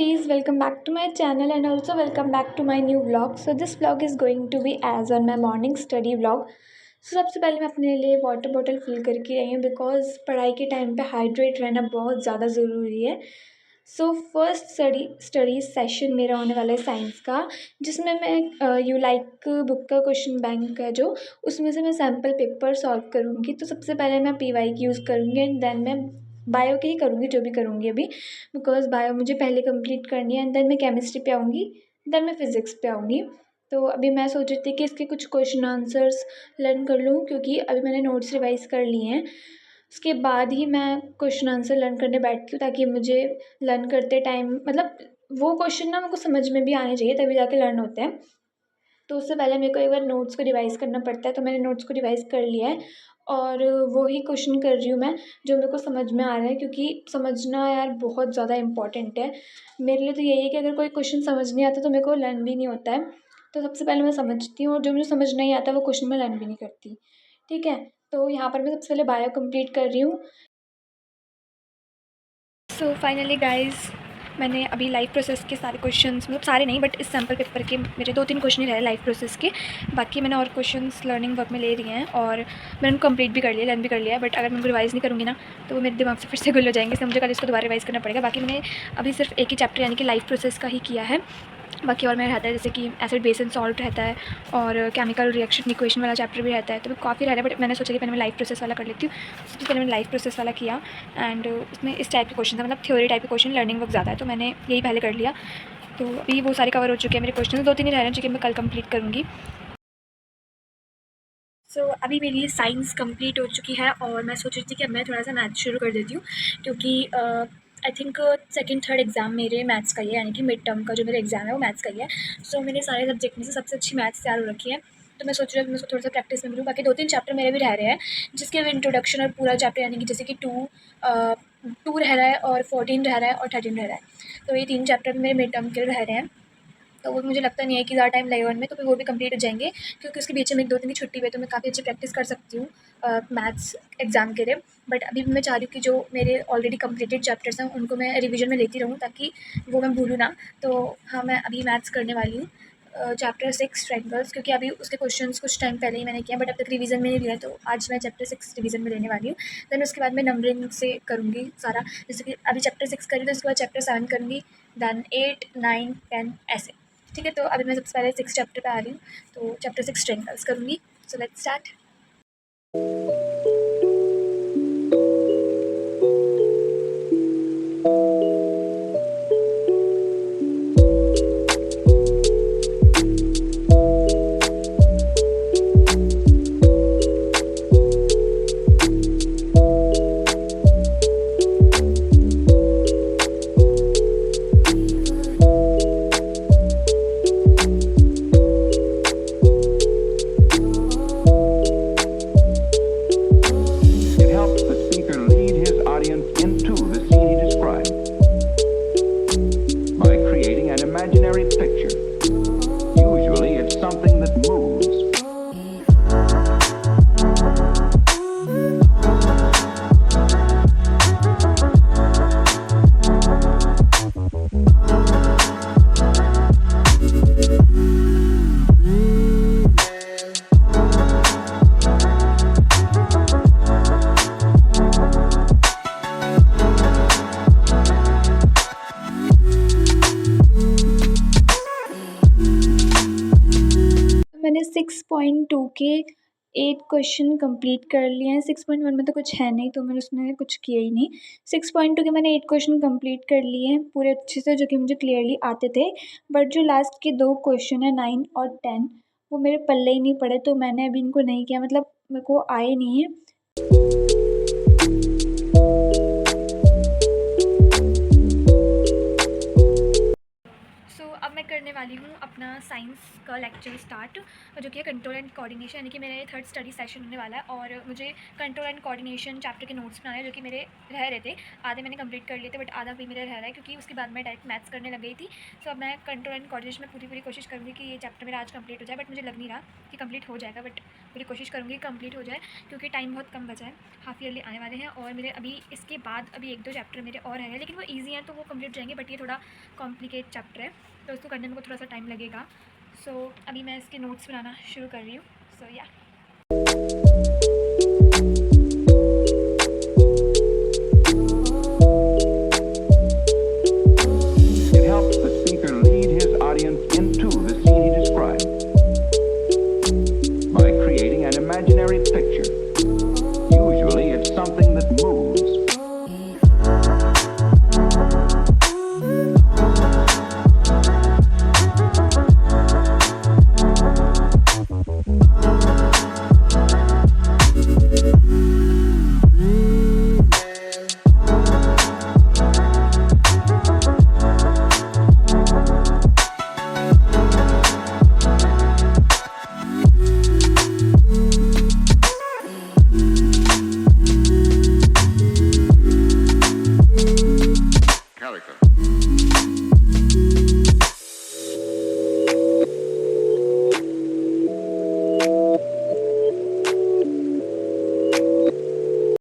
cuties, welcome back to my channel and also welcome back to my new vlog. So this vlog is going to be as on my morning study vlog. So सबसे पहले मैं अपने लिए water bottle fill करके आई हूँ because पढ़ाई के time पे हाइड्रेट रहना बहुत ज़्यादा ज़रूरी है. सो फर्स्ट स्टडी सेशन मेरा होने वाला है साइंस का, जिसमें मैं यू लाइक बुक का क्वेश्चन बैंक है जो, उसमें से मैं सैम्पल पेपर सॉल्व करूँगी. तो सबसे पहले मैं PY की यूज़ करूँगी एंड देन मैं बायो की ही करूँगी जो भी करूँगी अभी, बिकॉज बायो मुझे पहले कंप्लीट करनी है एंड देन मैं केमिस्ट्री पे आऊँगी, देन मैं फिज़िक्स पे आऊँगी. तो अभी मैं सोच रही थी कि इसके कुछ क्वेश्चन आंसर्स लर्न कर लूँ, क्योंकि अभी मैंने नोट्स रिवाइज कर लिए हैं. उसके बाद ही मैं क्वेश्चन आंसर लर्न करने बैठती हूँ, ताकि मुझे लर्न करते टाइम मतलब वो क्वेश्चन ना मेरे को समझ में भी आने चाहिए, तभी जाके लर्न होते हैं. तो उससे पहले मेरे को एक बार नोट्स को रिवाइज़ करना पड़ता है, तो मैंने नोट्स को रिवाइज़ कर लिया है और वो ही क्वेश्चन कर रही हूँ मैं जो मेरे को समझ में आ रहा है, क्योंकि समझना यार बहुत ज़्यादा इंपॉर्टेंट है. मेरे लिए तो यही है कि अगर कोई क्वेश्चन समझ नहीं आता तो मेरे को लर्न भी नहीं होता है. तो सबसे पहले मैं समझती हूँ और जो मुझे समझ नहीं आता वो क्वेश्चन मैं लर्न भी नहीं करती. ठीक है, तो यहाँ पर मैं सबसे पहले बायो कंप्लीट कर रही हूँ. सो फाइनली गाइज़, मैंने अभी लाइफ प्रोसेस के सारे क्वेश्चंस, मतलब सारे नहीं बट इस सैम्पल पेपर के मेरे 2-3 क्वेश्चन ही रहे लाइफ प्रोसेस के. बाकी मैंने और क्वेश्चंस लर्निंग वर्क में ले रही हैं और मैंने उनको कंप्लीट भी कर लिया, लर्न भी कर लिया है. बट अगर मैं उनको रिवाइज़ नहीं करूँगी ना तो वो मेरे दिमाग से फिर से गुल हो जाएंगे, इसलिए मुझे कल इसको दोबारा रिवाइज़ करना पड़ेगा. बाकी मैंने अभी सिर्फ एक ही चैप्टर यानी कि लाइफ प्रोसेस का ही किया है. बाकी और मेरा रहता है जैसे कि एसिड बेस एंड सॉल्ट रहता है और केमिकल रिएक्शन इक्वेशन वाला चैप्टर भी रहता है. तो काफ़ी रह रहा है, बट मैंने सोचा कि पहले मैं लाइफ प्रोसेस वाला कर लेती हूँ. सबसे पहले मैंने लाइफ प्रोसेस वाला किया एंड उसमें इस टाइप के क्वेश्चन था, मतलब थ्योरी टाइप के क्वेश्चन, लर्निंग वर्क ज़्यादा है, तो मैंने यही पहले कर लिया. तो अभी वो सारे कवर हो चुके हैं मेरे क्वेश्चन, 2-3 ही रह रहे हैं जो कि मैं कल कंप्लीट करूँगी. सो अभी मेरी साइंस कंप्लीट हो चुकी है और मैं सोच रही थी कि अब मैं थोड़ा सा मैथ्स शुरू कर देती हूँ, क्योंकि I think second third exam मेरे मैथ्स का ही है, यानी कि मिड टर्म का जो मेरा एग्ज़ाम है वो मैथ्स का ही है. सो मेरे सारे सब्जेक्ट में से सबसे अच्छी मैथ्स तैयार हो रखी है, तो मैं सोच रही हूँ मैं उसको थोड़ा सा प्रैक्टिस में करूँ. बाकी 2-3 चैप्टर मेरे भी रह रहे हैं, जिसके इंट्रोडक्शन और पूरा चैप्टर, यानी कि जैसे कि 2 रह रहा है और 14 रह रहा है और 13 रह रहा है. तो ये 3 चैप्टर मेरे मिड टर्म के रह रहे हैं. तो वो मुझे लगता नहीं है कि ज़्यादा टाइम लगेगा उनमें, तो फिर वो भी कंप्लीट हो जाएंगे, क्योंकि उसके बीच में 1-2 दिन की छुट्टी हुई, तो मैं काफ़ी अच्छी प्रैक्टिस कर सकती हूँ मैथ्स एग्ज़ाम के लिए. बट अभी मैं चाह रही हूँ कि जो मेरे ऑलरेडी कंप्लीटेड चैप्टर्स हैं उनको मैं रिवीजन में लेती रहूँ, ताकि वो मैं भूलूँ ना. तो हाँ, मैं अभी मैथ्स करने वाली हूँ चैप्टर 6 ट्रायंगल्स, क्योंकि अभी उसके क्वेश्चंस कुछ टाइम पहले ही मैंने किया, बट अब तक रिवीजन में नहीं लिया, तो आज मैं चैप्टर 6 रिवीजन में लेने वाली हूँ. देन उसके बाद मैं नंबरिंग से करूँगी सारा, जैसे कि अभी चैप्टर 6 करी तो उसके बाद चैप्टर 7 करूँगी, देन 8, 9, 10 ऐसे. ठीक है, तो अभी मैं सबसे पहले 6 चैप्टर पे आ रही हूँ, तो चैप्टर 6 ट्रायंगल्स करूँगी. So let's start. It helps the speaker lead his audience into the scene he described by creating an imaginary picture. Usually it's something that moves. मैंने 6.2 के 8 क्वेश्चन कंप्लीट कर लिए हैं. 6.1 में तो कुछ है नहीं, तो मैंने उसमें कुछ किया ही नहीं. 6.2 के मैंने 8 क्वेश्चन कंप्लीट कर लिए हैं पूरे अच्छे से, जो कि मुझे क्लियरली आते थे. बट जो लास्ट के 2 क्वेश्चन हैं 9 और 10, वो मेरे पल्ले ही नहीं पड़े, तो मैंने अभी इनको नहीं किया, मतलब मेरे को आए नहीं है. अब मैं करने वाली हूँ अपना साइंस का लेक्चर स्टार्ट, जो कि है कंट्रोल एंड कोऑर्डिनेशन, यानी कि मेरा ये 3rd स्टडी सेशन होने वाला है। और मुझे कंट्रोल एंड कोऑर्डिनेशन चैप्टर के नोट्स बनाने हैं, जो कि मेरे रह रहे थे। आधे मैंने कंप्लीट कर लिए थे, बट आधा भी मेरा रह रहा है, क्योंकि उसके बाद मैं डायरेक्ट मैथ्स करने लग गई थी। सो अब मैं कंट्रोल एंड कोऑर्डिनेशन में पूरी कोशिश करूँगी कि ये चैप्टर मेरा आज कंप्लीट हो जाए, बट मुझे लग नहीं रहा कि कंप्लीट हो जाएगा, बट पूरी कोशिश करूँगी कंप्लीट हो जाए, क्योंकि टाइम बहुत कम बचा है। हाफ ईयरली आने वाले हैं और मेरे अभी इसके बाद अभी 1-2 चैप्टर मेरे और हैं, लेकिन वो ईजी हैं तो वो कंप्लीट जाएंगे, बट ये थोड़ा कॉम्प्लिकेट चैप्टर है तो उसको करने में को थोड़ा सा टाइम लगेगा। सो अभी मैं इसके नोट्स बनाना शुरू कर रही हूँ। सो या It helps the speaker lead his audience into the scene he described by creating an imaginary picture.